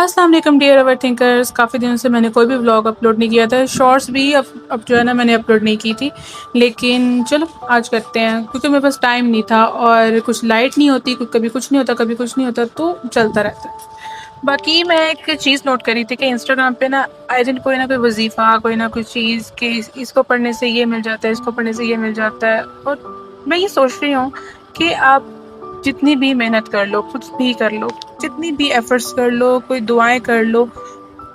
अस्सलाम वालेकुम dear over thinkers. काफ़ी दिनों से मैंने कोई भी व्लॉग अपलोड नहीं किया था। शॉर्ट्स भी अब जो है ना मैंने अपलोड नहीं की थी, लेकिन चलो आज करते हैं क्योंकि मेरे पास टाइम नहीं था और कुछ लाइट नहीं होती, कभी कुछ नहीं होता, कभी कुछ नहीं होता, तो चलता रहता है। बाकी मैं एक चीज़ नोट करी थी कि इंस्टाग्राम पे ना आए दिन कोई ना कोई वजीफ़ा, कोई ना कोई चीज़ कि इसको पढ़ने से ये मिल जाता है, इसको पढ़ने से ये मिल जाता है। और मैं ये सोच रही हूँ कि आप जितनी भी मेहनत कर लो, कुछ भी कर लो, जितनी भी एफर्ट्स कर लो, कोई दुआएं कर लो,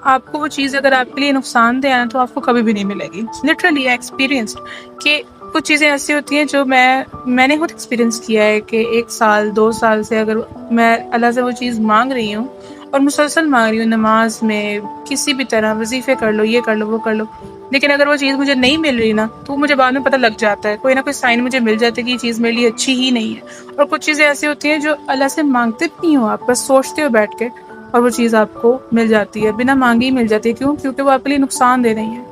आपको वो चीज़ अगर आपके लिए नुकसानदेह है तो आपको कभी भी नहीं मिलेगी। लिटरली एक्सपीरियंस्ड कि कुछ चीज़ें ऐसी होती हैं जो मैंने खुद एक्सपीरियंस किया है कि 1 साल 2 साल से अगर मैं अल्लाह से वो चीज़ मांग रही हूँ और मुसलसल मांग रही हूँ, नमाज में किसी भी तरह वजीफ़े कर लो, ये कर लो, वो कर लो, लेकिन अगर वो चीज़ मुझे नहीं मिल रही ना तो मुझे बाद में पता लग जाता है, कोई ना कोई साइन मुझे मिल जाता है कि ये चीज़ मेरे लिए अच्छी ही नहीं है। और कुछ चीज़ें ऐसी होती हैं जो अल्लाह से मांगते भी नहीं हो, आप बस सोचते हो बैठ के और वो चीज़ आपको मिल जाती है, बिना मांगे ही मिल जाती है। क्यों? क्योंकि वो आपके लिए नुकसान दे रही है।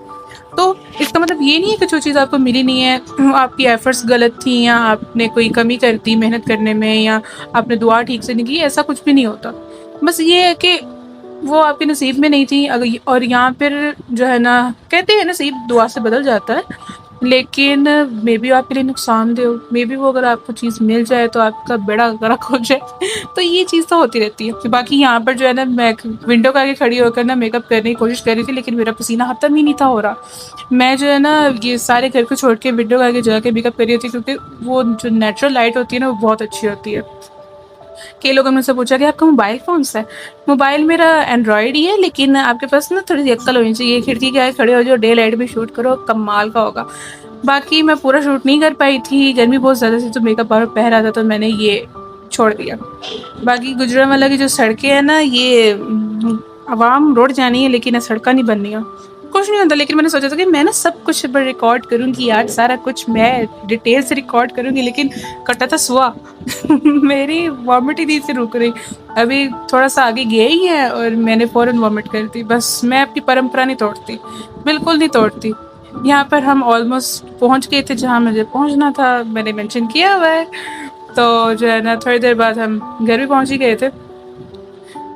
तो इसका मतलब ये नहीं है कि जो चीज़ आपको मिली नहीं है आपकी एफर्ट्स गलत थी या आपने कोई कमी कर दी मेहनत करने में या आपने दुआ ठीक से नहीं की, ऐसा कुछ भी नहीं होता। बस ये है कि वो आपके नसीब में नहीं थी। अगर और यहाँ पर जो है ना, कहते हैं नसीब दुआ से बदल जाता है, लेकिन मे बी आपके लिए नुकसानदेह हो, मे बी वो अगर आपको चीज़ मिल जाए तो आपका बेड़ा गर्क हो जाए तो ये चीज़ तो होती रहती है। तो बाकी यहाँ पर जो है ना, मैं विंडो के आगे खड़ी होकर ना मेकअप करने की कोशिश कर रही थी, लेकिन मेरा पसीना ख़त्म ही नहीं था हो रहा। मैं जो है ना ये सारे घर को छोड़ के विंडो के आगे जाके मेकअप कर रही थी, क्योंकि वो जो नेचुरल लाइट होती है ना वो बहुत अच्छी होती है। कई लोगों ने मुझसे पूछा कि आपका मोबाइल कौन सा है? मोबाइल मेरा एंड्रॉयड ही है, लेकिन आपके पास ना थोड़ी सी अक्ल होनी चाहिए, खिड़की के आगे खड़े हो जाओ, डे लाइट में शूट करो, कमाल का होगा। बाकी मैं पूरा शूट नहीं कर पाई थी, गर्मी बहुत ज़्यादा थी तो मेकअप बार पह रहा था, तो मैंने ये छोड़ दिया। बाकी गुजरांवाला की जो सड़कें हैं ना, ये आवाम रोड जानी है लेकिन सड़कें नहीं बननी है, कुछ नहीं होता। लेकिन मैंने सोचा था कि मैं ना सब कुछ रिकॉर्ड करूँगी यार, सारा कुछ मैं डिटेल से रिकॉर्ड करूँगी, लेकिन कटा था सुआ मेरी वॉमिट ही नहीं से रुक रही। अभी थोड़ा सा आगे गया ही है और मैंने फ़ौरन वॉमिट कर दी। बस मैं अपनी परंपरा नहीं तोड़ती, बिल्कुल नहीं तोड़ती। यहाँ पर हम ऑलमोस्ट पहुँच गए थे जहाँ मुझे पहुँचना था, मैंने मेंशन किया हुआ है। तो जो है ना थोड़ी देर बाद हम घर भी पहुँच ही गए थे।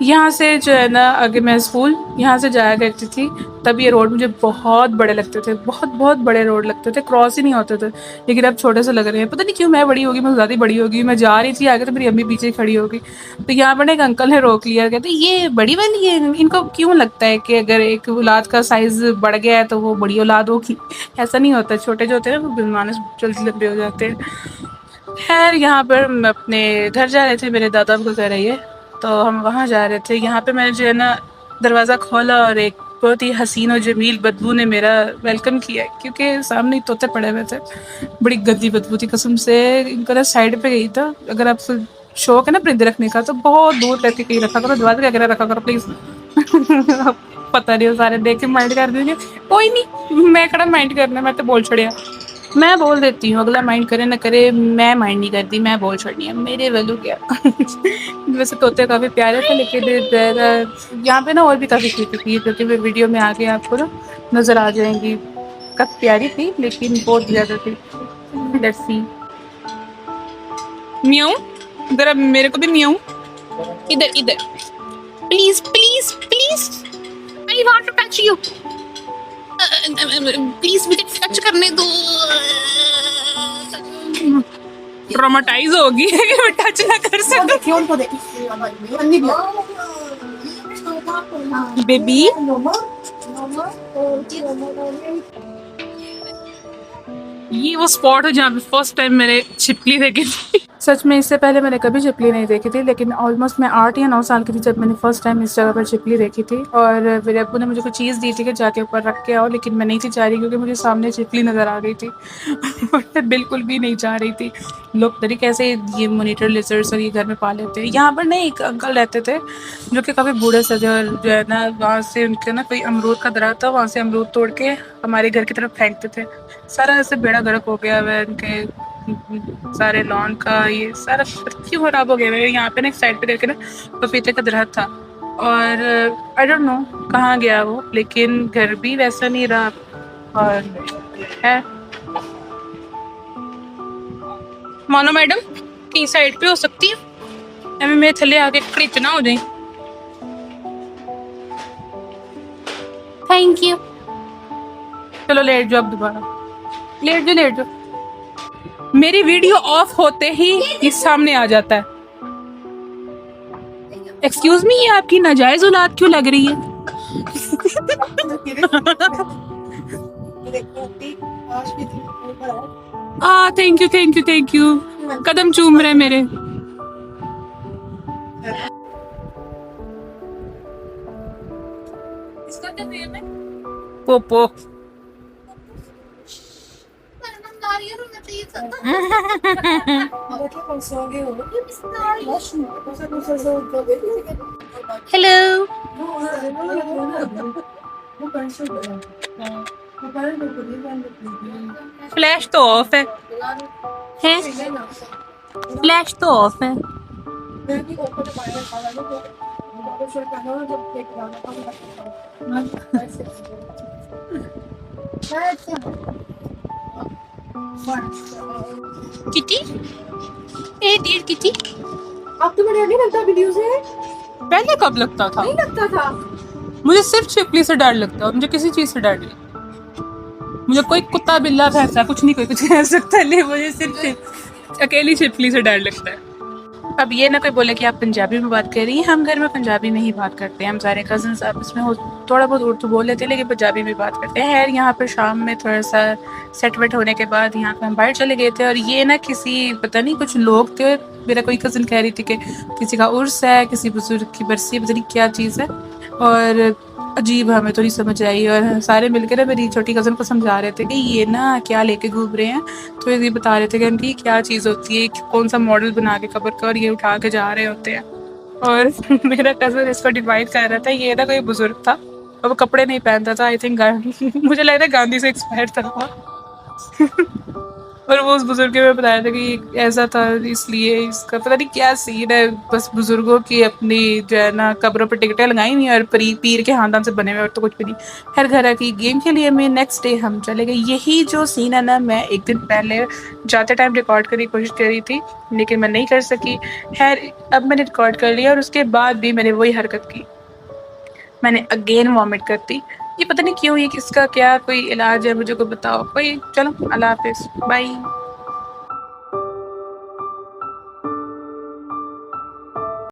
यहाँ से जो है ना, अगर मैं स्कूल यहाँ से जाया करती थी तब ये रोड मुझे बहुत बड़े लगते थे, बहुत बहुत बड़े रोड लगते थे, क्रॉस ही नहीं होते थे। लेकिन अब छोटे से लग रहे हैं, पता नहीं क्यों। मैं बड़ी होगी, मैं ज़्यादा बड़ी होगी, मैं जा रही थी आगे तो मेरी अम्मी पीछे खड़ी होगी। तो यहाँ पर एक अंकल ने रोक लिया, कहते ये बड़ी वाली है, इनको क्यों लगता है कि अगर एक औलाद का साइज़ बढ़ गया है तो वो बड़ी औलाद होगी? ऐसा नहीं होता, छोटे जो होते हैं ना वो मानस जल्दी लंबे हो जाते हैं। खैर यहाँ पर हम अपने घर जा रहे थे, मेरे दादा का घर है ये, तो हम वहाँ जा रहे थे। यहाँ पे मैंने जो है ना दरवाज़ा खोला और एक बहुत ही हसीन और जमील बदबू ने मेरा वेलकम किया, क्योंकि सामने ही तोते पड़े हुए थे। बड़ी गंदी बदबू थी कसम से। इनका ना साइड पे गई था। अगर आपको शौक है ना परिंदे रखने का तो बहुत दूर करके कहीं रखा करो, दरवाजे के आगे रखा करो प्लीज़ पता नहीं, वो सारे देख के माइंड कर देंगे। कोई नहीं, मैं कड़ा माइंड करना, मैं तो बोल छड़िया। मैं बोल देती हूँ, अगला माइंड करे ना करे, मैं माइंड नहीं करती, मैं बोल छोड़नी है, मेरे वालू क्या वैसे तोते काफ़ी प्यारे थे, लेकिन यहाँ पे ना और भी काफ़ी क्यूटी थी जो कि मैं वीडियो में आगे आपको ना नज़र आ जाएंगी। काफ़ी प्यारी थी लेकिन बहुत ज़्यादा थी। Let's see. म्याऊं, जरा मेरे को भी म्याऊं, इधर इधर, please please please, I want to touch you, please मुझे टच करने दो। ट्रॉमाटाइज होगी कि मैं टच ना कर सकूं। बेबी ये वो स्पॉट है जहाँ पे फर्स्ट टाइम मैंने छिपकली देखी थी। सच में इससे पहले मैंने कभी छिपकली नहीं देखी थी, लेकिन ऑलमोस्ट मैं 8 या 9 साल की थी जब मैंने फर्स्ट टाइम इस जगह पर छिपकली देखी थी। और मेरे अब्बू ने मुझे कुछ चीज़ दी थी कि जाके ऊपर रख के आओ, लेकिन मैं नहीं थी जा रही क्योंकि मुझे सामने छिपकली नज़र आ गई थी और मैं बिल्कुल भी नहीं जा रही थी। लोग तरीके कैसे ये मॉनिटर लिजर्ड्स और ये घर में पा लेते हैं। यहाँ पर ना एक अंकल रहते थे जो कि काफ़ी बूढ़े सजे, और जो है ना वहाँ से उनके ना कोई अमरूद का दरख्त था, वहाँ से अमरूद तोड़ के हमारे घर की तरफ फेंकते थे। सारा ऐसे बेड़ा गर्क हो गया है उनके सारे लॉन का, ये सारा क्यों खराब हो गया है। यहाँ पे ना एक साइड पे देखे ना पपीते का दरख्त था, और आई डोंट नो कहाँ गया वो, लेकिन घर भी वैसा नहीं रहा। और है मानो मैडम की साइड पे हो सकती है, मैं थले आके खड़ी ना हो जाए। Thank you. चलो लेट जाओ अब दोबारा, लेट जाओ। मेरी वीडियो ऑफ होते ही ये सामने आ जाता है। एक्सक्यूज मी, ये आपकी नाजायज औलाद क्यों लग रही है? Thank you. कदम चूम रहे मेरे। पोपो। हेलो। फ्लैश तो ऑफ है, फ्लैश तो ऑफ है। किटी, ए डियर किटी। अब तो बढ़िया नहीं लगता वीडियो से। पहले कब लगता था? नहीं लगता था। मुझे सिर्फ छिपकली से डर लगता है, मुझे किसी चीज से डर नहीं। मुझे कोई कुत्ता बिल्ला भैंसा कुछ नहीं, कोई कुछ कह सकता नहीं, मुझे सिर्फ अकेली छिपकली से डर लगता है। अब ये ना कोई बोले कि आप पंजाबी में बात कर रही हैं, हम घर में पंजाबी में ही बात करते हैं। हम सारे कजन्स आपस में थोड़ा बहुत उर्दू बोल लेते हैं, लेकिन पंजाबी में बात करते हैं। यहाँ पर शाम में थोड़ा सा सेट वेट होने के बाद यहाँ पे हम बाहर चले गए थे, और ये ना किसी पता नहीं कुछ लोग थे, मेरा कोई कज़न कह रही थी कि किसी का उर्स है, किसी बुजुर्ग की बरसी, पता नहीं क्या चीज़ है, और अजीब हमें तो नहीं समझ आई। और सारे मिलकर ना मेरी छोटी कज़न को समझा रहे थे कि ये ना क्या लेके घूम रहे हैं, तो ये बता रहे थे कि आंटी क्या चीज़ होती है, कौन सा मॉडल बना के कबर का, और ये उठा के जा रहे होते हैं। और मेरा कज़न इसको डिवाइड कर रहा था, ये ना कोई बुजुर्ग था और वो कपड़े नहीं पहनता था, आई थिंक मुझे लग रहा है गांधी से एक्सपायर था वो। और वो उस बुजुर्ग में बताया था कि ऐसा था, इसलिए इसका पता नहीं क्या सीन है। बस बुजुर्गों की अपनी जो है ना कब्रों पर टिकटें लगाई हुई हैं, और पीर के खानदान से बने हुए, और तो कुछ भी नहीं। खैर घर की गेम के लिए मैं नेक्स्ट डे हम चले गए। यही जो सीन है ना, मैं एक दिन पहले जाते टाइम रिकॉर्ड करने की कोशिश करी थी, लेकिन मैं नहीं कर सकी। खैर अब मैंने रिकॉर्ड कर लिया, और उसके बाद भी मैंने वही हरकत की, मैंने अगेन वॉमिट कर दी। ये पता नहीं क्यों, ये किसका क्या कोई इलाज है, मुझे को बताओ कोई। चलो अल्लाह हाफिज़, बाय।